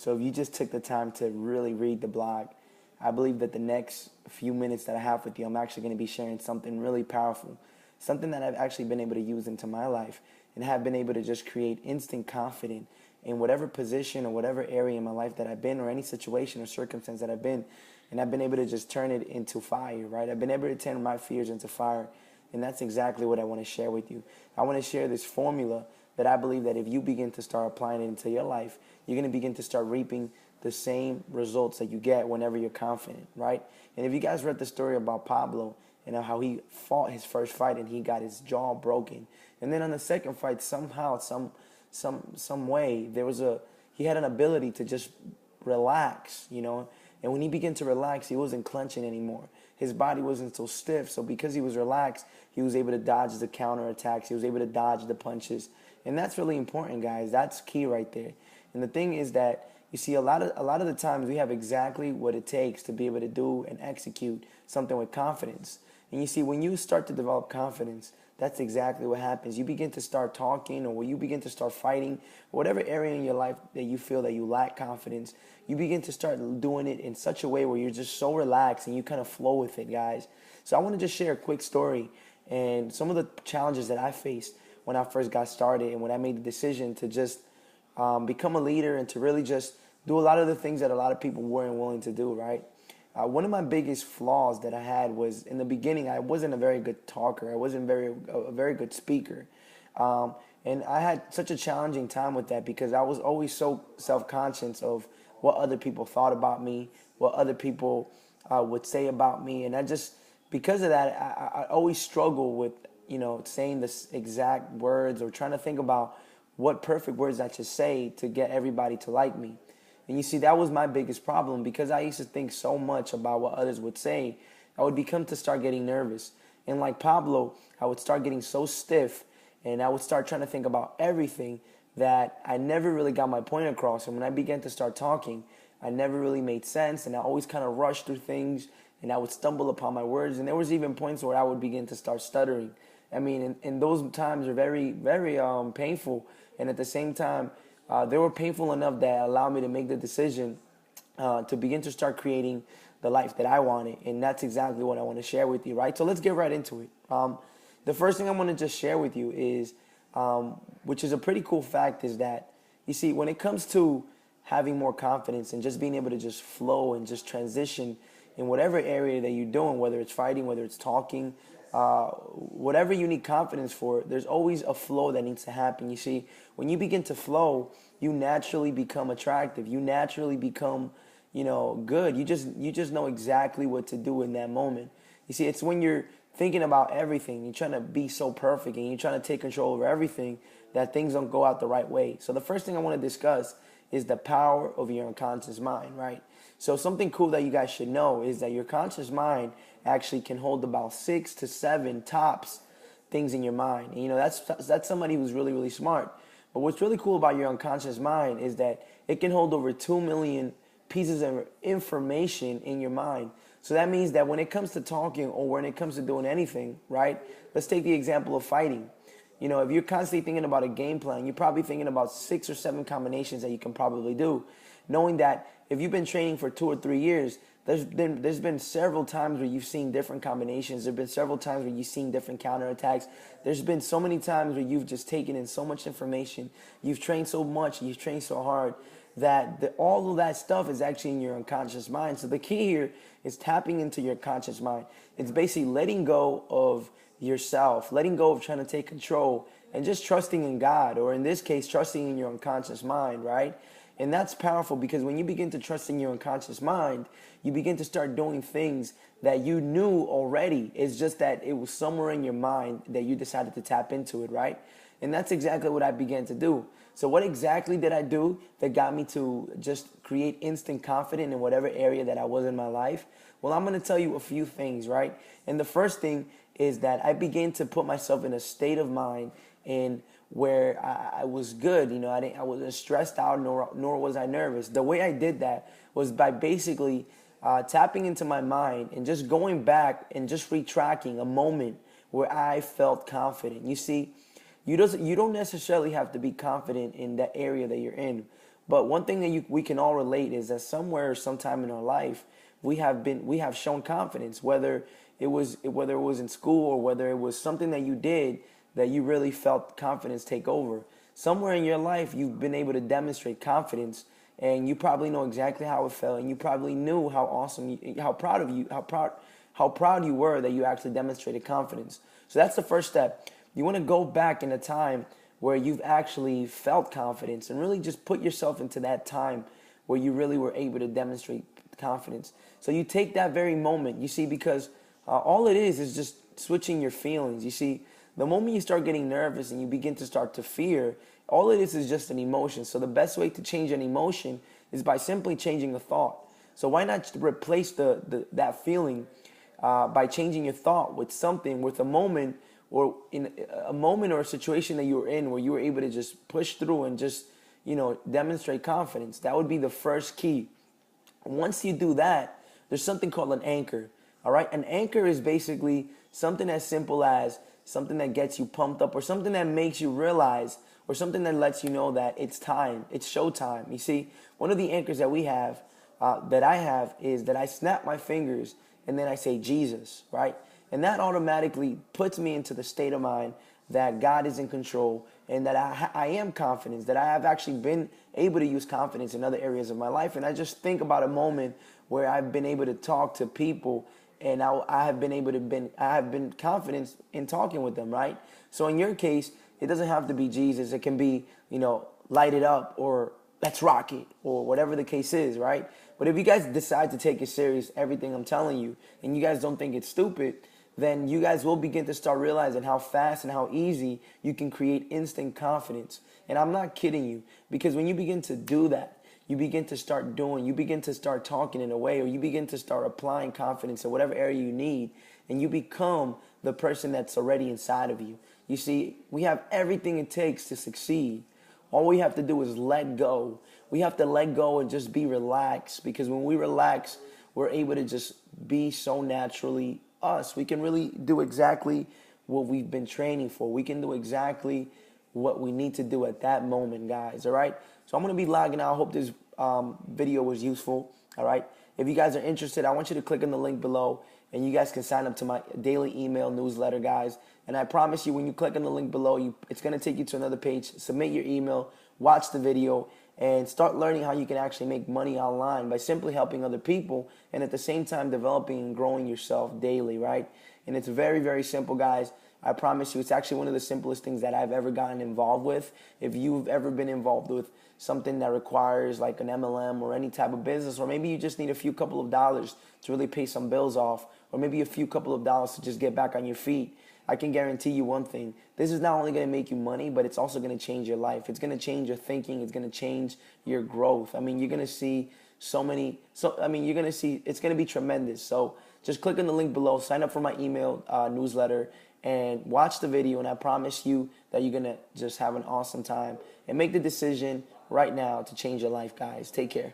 So if you just took the time to really read the blog, I believe that the next few minutes that I have with you, I'm actually going to be sharing something really powerful, something that I've actually been able to use into my life and have been able to just create instant confidence in whatever position or whatever area in my life that I've been, or any situation or circumstance that I've been. And I've been able to just turn it into fire, right? I've been able to turn my fears into fire. And that's exactly what I want to share with you. I want to share this formula that I believe that if you begin to start applying it into your life, you're going to begin to start reaping the same results that you get whenever you're confident, right? And if you guys read the story about Pablo and how he fought his first fight and he got his jaw broken, and then on the second fight, somehow, some way, he had an ability to just relax, And when he began to relax, he wasn't clenching anymore. His body wasn't so stiff. So because he was relaxed, he was able to dodge the counterattacks. He was able to dodge the punches. And that's really important, guys. That's key right there. And the thing is that, you see, a lot of the times we have exactly what it takes to be able to do and execute something with confidence. And you see, when you start to develop confidence, that's exactly what happens. You begin to start talking, or when you begin to start fighting, whatever area in your life that you feel that you lack confidence, you begin to start doing it in such a way where you're just so relaxed and you kind of flow with it, guys. So I want to just share a quick story and some of the challenges that I faced when I first got started and when I made the decision to just become a leader and to really just do a lot of the things that a lot of people weren't willing to do, right? One of my biggest flaws that I had was, in the beginning, I wasn't a very good talker. I wasn't a very good speaker. And I had such a challenging time with that because I was always so self-conscious of what other people thought about me, what other people would say about me. And because of that, I always struggle with, saying the exact words or trying to think about what perfect words I should say to get everybody to like me. And you see, that was my biggest problem because I used to think so much about what others would say. I would become to start getting nervous. And like Pablo, I would start getting so stiff and I would start trying to think about everything that I never really got my point across. And when I began to start talking, I never really made sense and I always kind of rushed through things and I would stumble upon my words. And there was even points where I would begin to start stuttering. I mean, and those times are very, very painful. And at the same time, they were painful enough that allowed me to make the decision to begin to start creating the life that I wanted. And that's exactly what I want to share with you, right? So let's get right into it. The first thing I want to just share with you is, which is a pretty cool fact, is that, you see, when it comes to having more confidence and just being able to just flow and just transition in whatever area that you're doing, whether it's fighting, whether it's talking, whatever you need confidence for, there's always a flow that needs to happen. You see, when you begin to flow, you naturally become attractive. You naturally become, good. You just know exactly what to do in that moment. You see, it's when you're thinking about everything, you're trying to be so perfect and you're trying to take control over everything, that things don't go out the right way. So the first thing I want to discuss is the power of your unconscious mind, right? So something cool that you guys should know is that your conscious mind actually can hold about 6 to 7 tops things in your mind. And, that's somebody who's really, really smart. But what's really cool about your unconscious mind is that it can hold over 2 million pieces of information in your mind. So that means that when it comes to talking or when it comes to doing anything, right? Let's take the example of fighting. If you're constantly thinking about a game plan, you're probably thinking about 6 or 7 combinations that you can probably do. Knowing that if you've been training for 2 or 3 years, there's been several times where you've seen different combinations. There's been several times where you've seen different counterattacks. There's been so many times where you've just taken in so much information. You've trained so much. You've trained so hard that all of that stuff is actually in your unconscious mind. So the key here is tapping into your conscious mind. It's basically letting go of yourself, letting go of trying to take control and just trusting in God, or in this case, trusting in your unconscious mind, right? And that's powerful because when you begin to trust in your unconscious mind, you begin to start doing things that you knew already. It's just that it was somewhere in your mind that you decided to tap into it, right? And that's exactly what I began to do. So what exactly did I do that got me to just create instant confidence in whatever area that I was in my life? Well, I'm going to tell you a few things, right? And the first thing is that I began to put myself in a state of mind in where I was good. I wasn't stressed out, nor was I nervous. The way I did that was by basically tapping into my mind and just going back and just retracking a moment where I felt confident. You see, you don't necessarily have to be confident in that area that you're in. But one thing that we can all relate is that somewhere or sometime in our life, we have shown confidence, whether it was in school or whether it was something that you did that you really felt confidence take over. Somewhere in your life, you've been able to demonstrate confidence, and you probably know exactly how it felt, and you probably knew how awesome, how proud you were that you actually demonstrated confidence. So that's the first step. You want to go back in a time where you've actually felt confidence and really just put yourself into that time where you really were able to demonstrate confidence. So you take that very moment, you see, because all it is just switching your feelings. You see, the moment you start getting nervous and you begin to start to fear, all it is just an emotion. So the best way to change an emotion is by simply changing a thought. So why not replace that feeling by changing your thought with something, with a moment, or in a moment or a situation that you were in where you were able to just push through and just, demonstrate confidence. That would be the first key. Once you do that, there's something called an anchor. All right, an anchor is basically something as simple as something that gets you pumped up, or something that makes you realize, or something that lets you know that it's time, it's showtime. You see, one of the anchors that we have, that I have, is that I snap my fingers and then I say Jesus, right? And that automatically puts me into the state of mind that God is in control, and that I am confident, that I have actually been able to use confidence in other areas of my life. And I just think about a moment where I've been able to talk to people, and I have been confident in talking with them, right? So in your case, it doesn't have to be Jesus. It can be, light it up, or let's rock it, or whatever the case is, right? But if you guys decide to take it serious, everything I'm telling you, and you guys don't think it's stupid, then you guys will begin to start realizing how fast and how easy you can create instant confidence. And I'm not kidding you, because when you begin to do that, you begin to start talking in a way, or you begin to start applying confidence in whatever area you need, and you become the person that's already inside of you. You see, we have everything it takes to succeed. All we have to do is let go. We have to let go and just be relaxed, because when we relax, we're able to just be so naturally us. We can really do exactly what we've been training for. We can do exactly what we need to do at that moment, guys. All right. So I'm going to be logging out. I hope this video was useful. All right. If you guys are interested, I want you to click on the link below, and you guys can sign up to my daily email newsletter, guys. And I promise you, when you click on the link below, it's going to take you to another page. Submit your email, watch the video, and start learning how you can actually make money online by simply helping other people, and at the same time developing and growing yourself daily, right? And it's very, very simple, guys. I promise you, it's actually one of the simplest things that I've ever gotten involved with. If you've ever been involved with something that requires like an MLM or any type of business, or maybe you just need a couple of dollars to really pay some bills off, or maybe a couple of dollars to just get back on your feet, I can guarantee you one thing. This is not only going to make you money, but it's also going to change your life. It's going to change your thinking. It's going to change your growth. I mean, you're going to see you're going to see, it's going to be tremendous. So just click on the link below, sign up for my email newsletter, and watch the video. And I promise you that you're going to just have an awesome time, and make the decision right now to change your life, guys. Take care.